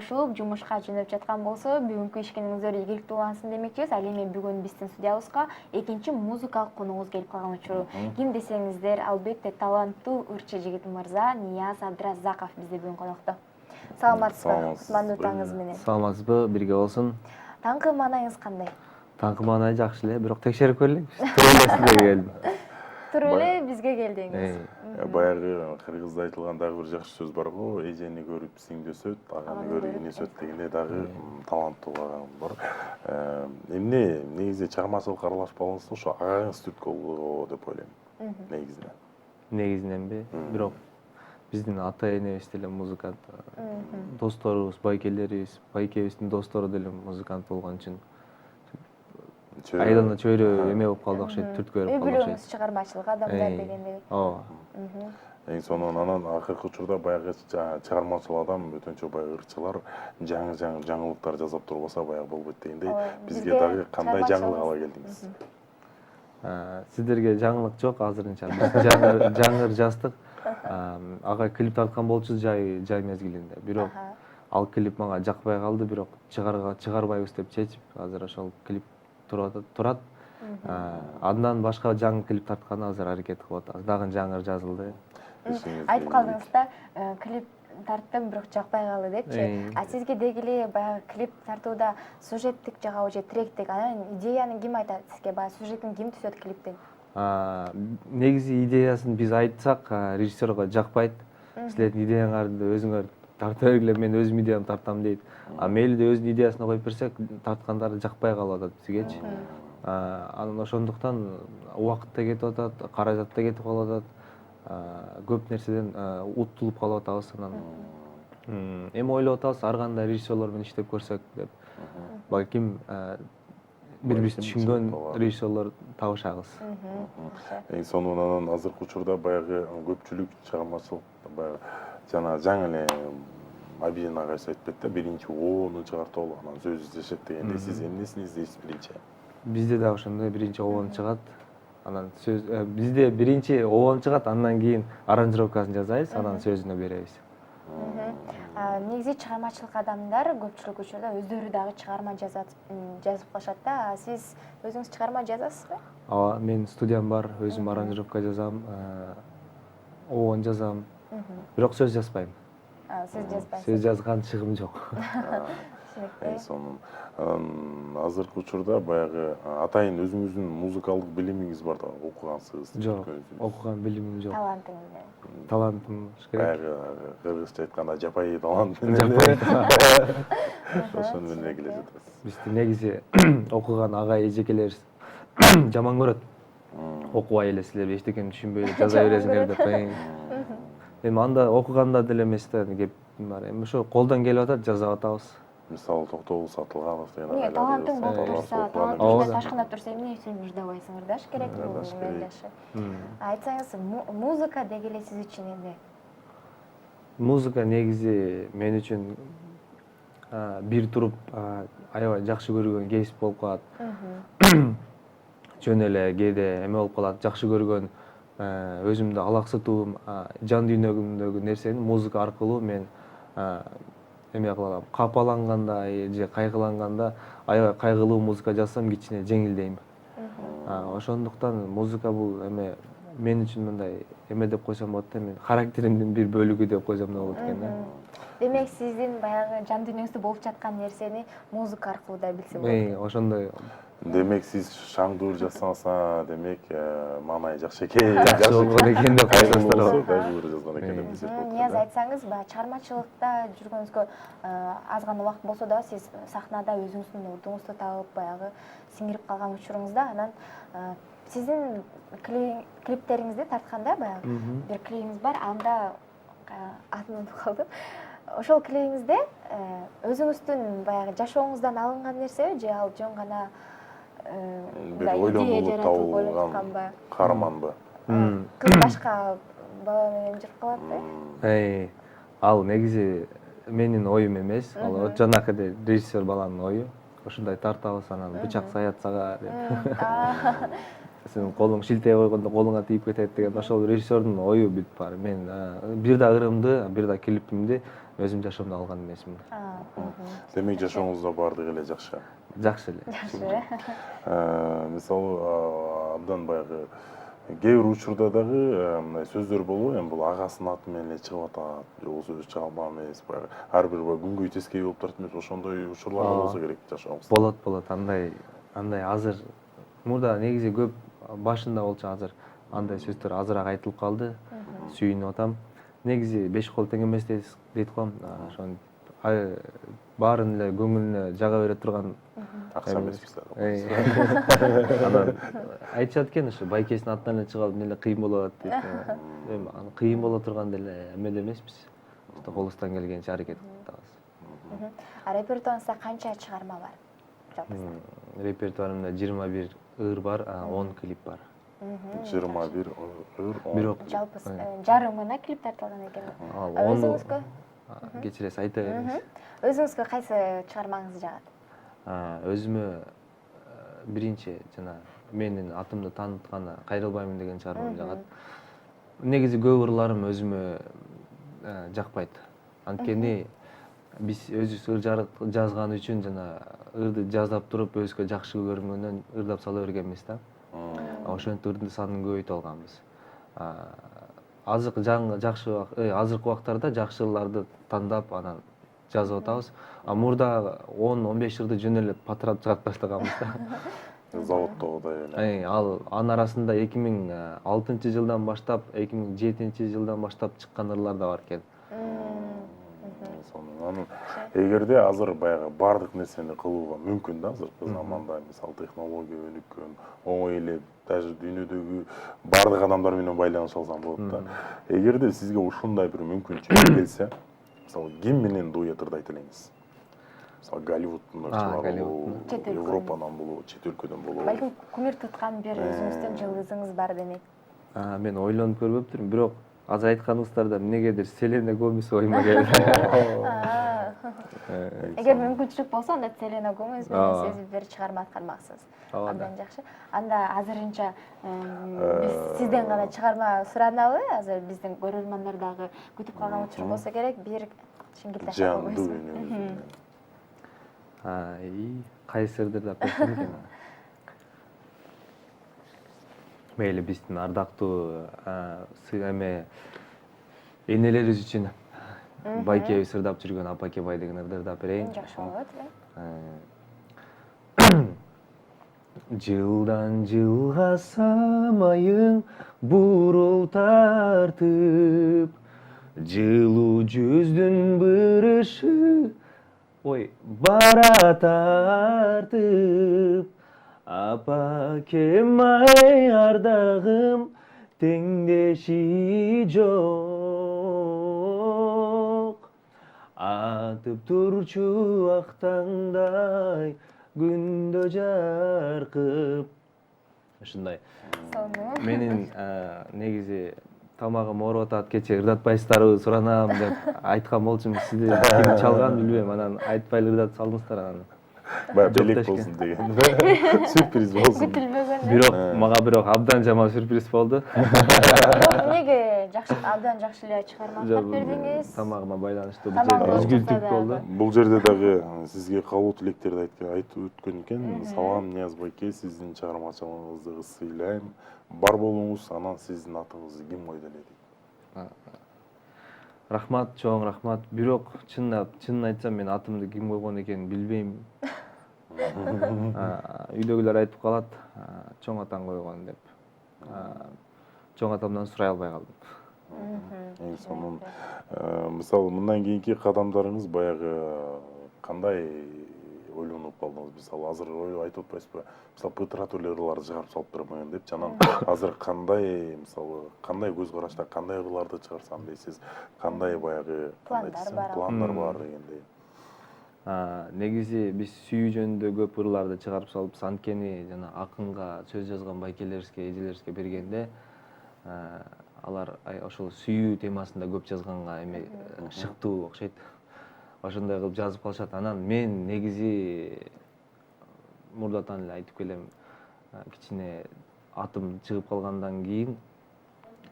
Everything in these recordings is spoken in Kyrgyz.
Жумушка жөнөп жаткан болсо, бүгүнкү ишкениңиздер ийгиликтүү улансын демекчибиз. Ал эми бүгүн биздин студиябызга экинчи музыкалык конугубуз келип калган учуру. Ким десеңиздер, албетте таланттуу ырчы жигит мырза Нияз Абдыразаков бизде бүгүн конокто. Саламатсызбы? Кутмандуу таңыңыз менен. Саламатсызбы, бирге болсун. Таңкы маанайыңыз кандай? Таңкы маанай жакшы эле, бирок текшерип көрөлү. Сизге келдим. Туруп эле бизге келдиңиз. Баягы кыргызда айтылган дагы бир жакшы сөз бар го, эжени көрүп сиңди өсөт, аганы көрүп ине өсөт дегендей дагы таланттуу бар. Эмне негизи чыгармачылыкка аралашпагансыз ошо агаңыз түрткү болду деп ойлойм. Негизинен. Негизиненби? Бирок биздин ата энебиз деле музыкант. Досторубуз, байкелерибиз, байкебиздин достору деле музыкант болгон үчүн айдана чөйрө эме болуп калды окшойт, түрткү берип калды окшойт. Үй-бүлөңүз чыгармачылык адамдар дегендей. Ооба. Эң сонун анан акыркы учурда баягы чыгармачыл адам өтөнчө баягы ырчылар жаңылыктар жасап турбаса баягы болбойт дегендей, бизге дагы кандай жаңылык ала келдиңиз? Сиздерге жаңылык жок азырынча. Биз жаңыр жаздык. Ага клип тарткан болчубуз жай мезгилинде. Бирок ал клип мага жакпай калды, бирок чыгарбайбыз деп чечип, азыр ошол клип турат. Андан башка жаңы клип тартканга азыр аракет кылып атабыз. Дагы жаңыр жазылды. Айтып калдыңыз да, клип тарттым, бирок жакпай калды депчи. А сизге деги эле баягы клип тартууда сюжеттик жагабы же тректик, анан идеяны ким айтат сизге? Баягы сюжетин ким түзөт клиптин? Негизи идеясын биз айтсак, режиссерго жакпайт. Силердин идеяңарды өзүңөр тарта бергиле, мен өзүм идеямды тартам дейт. Мейли да өзүнүн идеясын коюп берсек, тарткандары жакпай калып атат бизгечи. Анан ошондуктан убакыт да кетип атат, каражат да кетип калып атат. Көп нерседен утулуп калып атабыз. Анан эми ойлоп атабыз, ар кандай режиссерлор менен иштеп көрсөк деп. Балким бири-бирибизди түшүнгөн режиссерлор табышабыз. Эң сонун анан азыркы учурда баягы көпчүлүк чыгармачылык баягы жана жаңы эле Абидин агайыбыз айтып кетти, биринчи оону чыгарталы, анан сөз издешет дегендей. Сиз эмнесин издейсиз биринчи? Бизде да ошондой биринчи оону чыгат. Анан сөз бизде биринчи оону чыгат, андан кийин аранжировкасын жасайбыз, анан сөзүнө беребиз. Негизи чыгармачылык адамдар көпчүлүк учурда өздөрү дагы чыгарма жазып калышат да. Сиз өзүңүз чыгарма жазасызбы? Ооба, менин студиям бар, өзүм аранжировка жазам, оон жазам. Бирок сөз жазбайм. Сиз жазбайсыз. Сөз жазган чыгым жок. Эң сонун. Азыркы учурда баягы атайын өзүңүздүн музыкалдык билимиңиз бар да, окугансыз? Жок, окуган билимим жок. Талантыңыз менен. Талантым керек. Баягы кыргызча айтканда жапайы талант. Ошону менен келе жатасыз. Бизде негизи окуган агай эжекелерибиз жаман көрөт. Окубай эле силер эчтекени түшүнбөй эле жаза бересиңер деп. Эми анда окуганда деле эмес да, кеп бар. Эми ошо колдон келип атат, жазап атабыз. Мисалы Токтогул Сатылганов деген агайлар. Талантың болуп турса, талантың ташкындап турса, эмне үчүн ырдабайсың? Ырдаш керек жашы. Айтсаңыз, музыка деги эле сиз үчүн эмне? Музыка негизи мен үчүн бир туруп аябай жакшы көргөн кесип болуп калат. Жөн эле кээде эме болуп калат, жакшы көргөн өзүмдү алаксытуум, жан дүйнөгүмдөгү нерсени музыка аркылуу мен эме кыла алам. Капаланганда же кайгыланганда аябай кайгылуу музыка жазсам кичине жеңилдейм. Ошондуктан музыка бул эме мен үчүн мындай эме деп койсом болот да, мен характеримдин бир бөлүгү деп койсом да болот экен да. Демек сиздин баягы жан дүйнөңүздө болуп жаткан нерсени музыка аркылуу да билсе болот. Ошондой. Демек сиз шаңдуу жазсаңыз, демек маанай жакшы экен. Жакшы болгон экен деп койсоңуздар болот. Кайгылуу жазган экен деп десек болот. Нияз, айтсаңыз, баягы чыгармачылыкта жүргөнүзгө аз гана убакыт болсо да, сиз сахнада өзүңүздүн ордуңузду табып, баягы сиңирип калган учуруңузда, анан сиздин клиптериңизди тартканда баягы бир клипиңиз бар, анда атын унутуп калдым. Ошол клипиңизде өзүңүздүн баягы жашооңуздан алынган нерсеби же ал жөн гана бир ойлонуулуп табылган каарманбы? Кыз башка бала менен жүрүп калат, ал негизи менин оюм эмес, ал жанакы режиссер баланын ою. Ошондой тартабыз, анан бычак саят сага деп. сен колуң шилтей койгондо колуңа тийип кетет деген ошол режиссердун ою бүт баары. Мен бир да ырымды, бир да клипимди өзүм жашоомдо алган эмесмин. Демек жашооңузда баардыгы эле жакшы. Жакшы эле. Жакшы. Мисалы абдан баягы кээ бир учурда дагы мындай сөздөр болобу, эми бул агасынын аты менен эле чыгып атат, же бул сөз чыга албак эмес, баягы ар бир күнгөй тескей болуп турат эмес, ошондой учурлар да болсо керек жашооңузда. Болот. Андай азыр мурда негизи көп башында болчу, азыр андай сөздөр азыраак айтылып калды. Сүйүнүп атам. Негизи 5 кол тең эмес дейт го. Ошон баарын эле көңүлүнө жага бере турган Акча эмес анан айтышат экен, ошо байкесинин атынан эле чыга алып эле кыйын болот дейт. Эми кыйын боло турган деле эмеле эмеспиз. Колубуздан келгенче аракет кылып атабыз. Репертуарыңызда канча чыгарма бар? Жалпысынан. Репертуарымда 21 ыр бар, 10 клип бар. 21 ыр, 10. Бирок Жалпы жарымына клип тартылган экен. Өзүңүзгө? Кечиресиз, айта бериңиз. Өзүңүзгө кайсы чыгармаңыз жагат? Өзүмө биринчи жана менин атымды тааныткан Кайрылбаймын деген чыгармам жагат. Негизи көп ырларым өзүмө жакпайт. Анткени биз өзүбүз ыр жазган үчүн жана ырды жазап туруп өзгө жакшы көргөндөн ырдап сала бергенбиз да. Ошентип ырдын санын көбөйтүп алганбыз. Азыркы убактарда жакшы ырларды тандап анан жазып атабыз. Мурда 10-15 ырды жөн эле патрап чыгарып баштаганбыз да. Заводдогудай эле. Ал анын арасында 2006-жылдан баштап, 2007-жылдан баштап чыккан ырлар да бар экен. Анан эгерде азыр баягы баардык нерсени кылууга мүмкүн да, азыркы заманда, мисалы технология өнүккөн, оңой эле даже дүйнөдөгү баардык адамдар менен байланыша алсаң болот да. Эгерде сизге ушундай бир мүмкүнчүлүк келсе, мисалы ким менен дуэт ырдайт элеңиз? Мисалы Голливудтун ырчылары болобу, Европадан болобу, чет өлкөдөн болобу? Балким кумир туткан бир өзүңүздүн жылдызыңыз бар демек. Мен ойлонуп көрбөптүрмүн, бирок азыр айтканыңыздарда эмнегедир Селена Гомес оюма келди. Эгер мүмкүнчүлүк болсо, анда Селена Гомес менен сиз бир чыгарма аткармаксыз. Абдан жакшы. Анда азырынча биз сизден гана чыгарма суранабы? Азыр биздин көрөрмандар дагы күтүп калган учур болсо керек, бир шиңгил ташап койсун. Кайсы ырдырдап берсем экен? Мейли биздин ардактуу энелерибиз үчүн байкебиз ырдап жүргөн Апаке бай деген ырды ырдап берейин. Жакшы болот. Жылдан жылга самайың бурул тартып, жылуу жүздүн бырышы бара тартып, апакем ай ардагым теңдеши жок, атып турчу ак таңдай күндө жаркып. Ушундай. Менин негизи тамагым ооруп атат, кечээ ырдатпайсыздарбы суранам деп айткан болчумун. Сизде ким чалган билбейм, анан айтпай эле ырдатып салдыңыздар анан. Баягы белек болсун деген. Сюрприз болсун. Бирок мага абдан жаман сюрприз болду. Эмнеге абдан жакшы эле чыгарма аткарып бердиңиз? Тамагыма байланыштуу бул жерде үзгүлтүк болду. Бул жерде дагы сизге каалоо тилектерди айтып өткөн экен. Салам Нияз байке, сиздин чыгармачылыгыңызды ысыйлайм. Бар болуңуз, анан сиздин атыңызды ким койду эле дейт. Рахмат, чоң рахмат. Бирок чынын айтсам, мен атымды ким койгон экенин билбейм. Үйдөгүлөр айтып калат, чоң атаң койгон деп. Чоң атамдан сурай албай калдым. Эң сонун. Мисалы, мындан кийинки кадамдарыңыз баягы кандай ойлонуп калдыңыз? Мисалы, азыр айтып атпайсызбы? Мисалы, пытыратуу ырларды чыгарып салып турмайын деп, анан азыр кандай, мисалы, кандай көз карашта кандай ырларды чыгарсам дейсиз? Кандай баягы пландар бар дегендей. Негизи биз сүйүү жөнүндө көп ырларды чыгарып салып, анткени жана акынга сөз жазган байкелерибизге, эжелерибизге бергенде алар ошол сүйүү темасында көп жазганга эме шыктуу окшойт. Ошондой кылып жазып калышат. Анан мен негизи мурдатан эле айтып келем, кичине атым чыгып калгандан кийин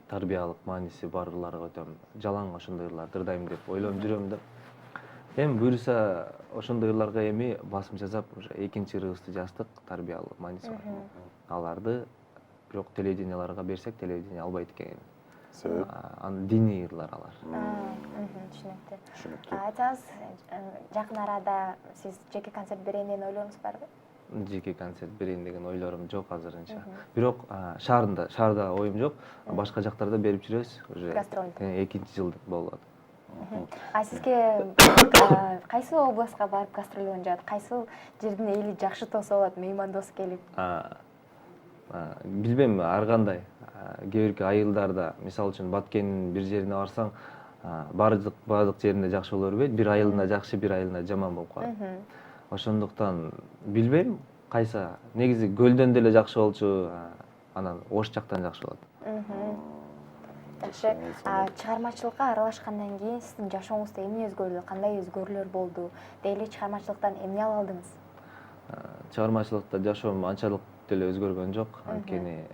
тарбиялык мааниси бар ырларга өтөм. Жалаң ошондой ырлар ырдайм деп ойлонуп жүрөм да. Эми буюрса ошондой ырларга эми басым жасап уже экинчи ырыбызды жаздык, тарбиялык мааниси бар. Аларды бирок телевиденияларга берсек, телевидение албайт экен. Себеп? Анын диний ырлар алар. Түшүнүктүү. Түшүнүктүү. Айтсаңыз, жакын арада сиз жеке концерт берейин деген ойлоруңуз барбы? Жеке концерт берейин деген ойлорум жок азырынча. Бирок шаарда оюм жок. Башка жактарда берип жүрөбүз. Уже Гастролдо. экинчи жыл болуп атат. Сизге кайсы областка барып гастролдон жатат? Кайсы жердин эли жакшы тосуп алат, меймандос келип? Билбейм, ар кандай. Кээ бирки айылдарда, мисалы үчүн Баткендин бир жерине барсаң, баардык жеринде жакшы боло бербейт. Бир айылында жакшы, бир айылында жаман болуп калат. Ошондуктан билбейм, кайсы. Негизи көлдөн деле жакшы болчу, анан Ош жактан жакшы болот. Жакшы. Чыгармачылыкка аралашкандан кийин сиздин жашооңузда эмне өзгөрдү? Кандай өзгөрүүлөр болду? Дейли чыгармачылыктан эмне ала алдыңыз? Чыгармачылыкта жашоом анчалык деле өзгөргөн жок. Анткени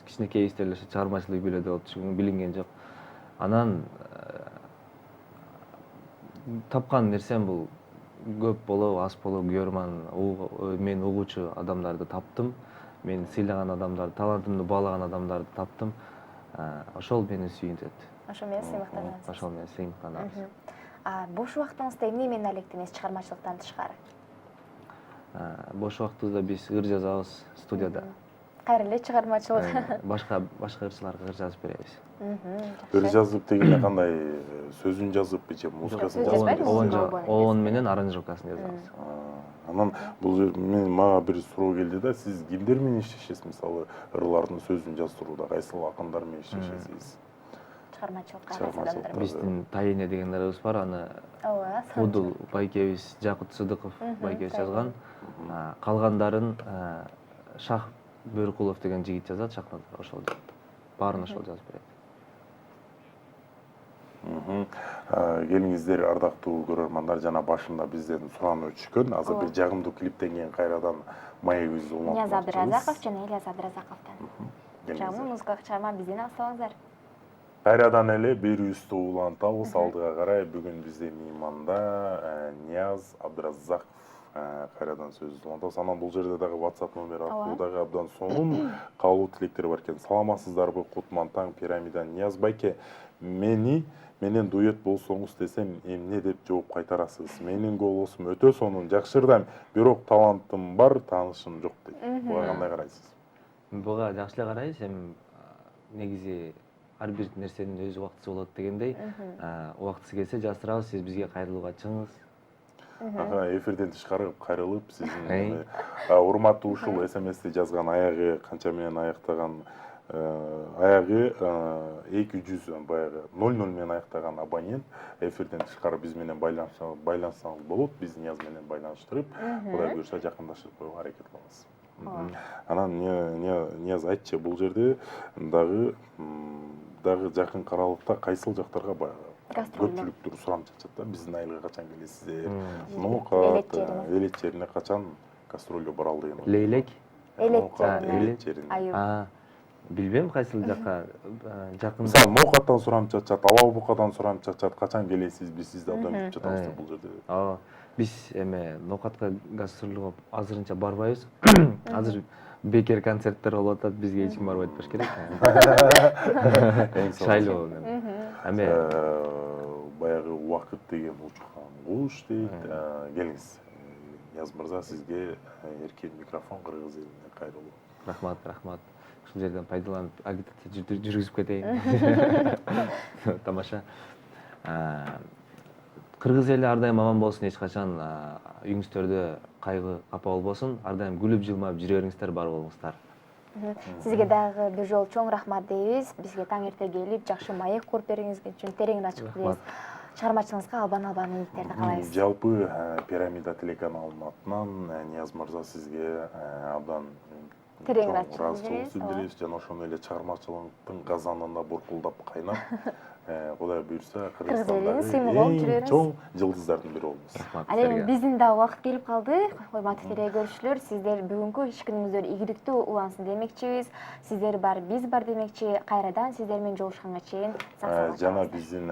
кичинекейибизде эле чыгармачылык үйлөдө болчу, билинген жок. Анан тапкан нерсем бул көп болобу, аз болобу көрман, мен угуучу адамдарды таптым. Мен сыйлаган адамдарды, талантымды баалаган адамдарды таптым. Ошол мени сүйүнтөт. Ошо менен сыймыктанасыз. Ошол менен сыймыктанабыз. Бош убактыңызда эмне менен алектенесиз чыгармачылыктан тышкары? Бош убактыбызда биз ыр жазабыз студияда. Кайра эле чыгармачылык. Башка ырчыларга ыр жазып беребиз. Ыр жазып дегенде кандай сөзүн жазып же музыкасын жазып? Оон менен аранжировкасын жазабыз. Анан бул жер мага бир суроо келди да, сиз кимдер менен иштешесиз? Мисалы, ырлардын сөзүн жаздырууда кайсыл акындар менен иштешесиз? Чыгармачылыкка Биздин Тайене деген ырыбыз бар, аны ооба, Кудул байкебиз, Жакут Сыдыков байкебиз жазган. Калгандарын Шах Бөркулов деген жигит жазат, Шахназар ошол жазат. Баарын ошол жазып берет. Келиңиздер, ардактуу көрөрмандар, жана башында бизден сурануу түшкөн. Азыр бир жагымдуу клиптен кийин кайрадан маегибизди улантып Нияз Абдыразаков жана Ильяс Абдыразаковдон. Жагымдуу Келиңиздер. музыкалык чыгарма бизден алсаңыздар. Кайрадан эле берүүбүздү улантабыз. Алдыга карай бүгүн бизде мейманда Нияз Абдыразаков. Кайрадан сөзүбүздү улантабыз. Анан бул жерде дагы WhatsApp номер аркылуу дагы абдан сонун каалоо тилектер бар экен. Саламатсыздарбы? Кутман таң, Пирамидан Нияз байке. Менен дуэт болсоңуз десем, эмне деп жооп кайтарасыз? Менин голосум өтө сонун, жакшы ырдайм, бирок талантым бар, таанышым жок дейт. Буга кандай карайсыз? Буга жакшы эле карайбыз. Эми негизи ар бир нерсенин өз убактысы болот дегендей, убактысы келсе жаздырабыз, сиз бизге кайрылууга чыгыңыз. Эфирден тышкары кайрылып, сиздин урматтуу ушул СМСти жазган аягы канча менен аяктаган аягы 200 баягы 00 менен аяктаган абонент эфирден тышкары биз менен байланышсаңыз болот. Биз Нияз менен байланыштырып, Кудай буйрса жакындашып коюуга аракет кылабыз. Анан Нияз айтчы, бул жерде дагы жакын аралыкта кайсыл жактарга баягы көпчүлүктөр сурам чачат да, биздин айылга качан келесиздер? Ноокат, Элет жерине качан гастролго баралы деген ой. Лейлек? Элет жерине. Айыл. Билбейм кайсыл жакка жакын. Мисалы, Ноокаттан сурам чачат, Алау Букадан сурам чачат, качан келесиз? Биз сизди абдан күтүп жатабыз бул жерде. Биз Ноокатка гастролго азырынча барбайбыз. Азыр бекер концерттер болуп атат, бизге эч ким барбайт болуш керек. Шайлоо менен. Баягы убакыт деген учкан куш дейт. Келиңиз, Нияз мырза, сизге эркин микрофон кыргыз элине кайрылуу. Рахмат. Ушул жерден пайдаланып агитация жүргүзүп кетейин. Тамаша. Кыргыз эли ар дайым аман болсун, эч качан үйүңүздөрдө кайгы, капа болбосун. Ар дайым күлүп жылмап жүрө бериңиздер, бар болуңуздар. Сизге дагы бир жолу чоң рахмат дейбиз. Бизге таң эрте келип, жакшы маек куруп бергениңиз үчүн тереңин ачык билебиз. Чыгармачылыгыңызга албан ийгиликтерди каалайбыз. Жалпы Пирамида телеканалынын атынан Нияз мырза, сизге абдан тереңин ачык ыраазычылык билдиребиз жана ошондой эле чыгармачылыктын казанында буркулдап кайнап Кудай буюрса Кыргыз элинин Кыргызстандагы сыймыгы болуп жүрө эң бериңиз. чоң жылдыздардын бири болобуз. Ал эми биздин да убакыт келип калды. Урматтуу тере көрүүчүлөр, сиздер бүгүнкү иш күнүңүздөр ийгиликтүү улансын демекчибиз. Сиздер бар, биз бар демекчи. Кайрадан сиздер менен жолугушканга чейин сак саламат Жана болуңуздар. биздин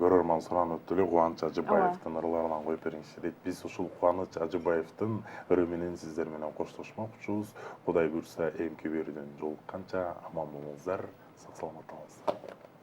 көрөрман суранып эле Кубаныч Ажыбаевдин ырларынан коюп бериңизчи дейт. Биз ушул Кубаныч Ажыбаевдин ыры менен сиздер менен коштошмокчубуз. Кудай буюрса эмки берүүдөн жолукканча аман болуңуздар, сак саламат болуңуздар.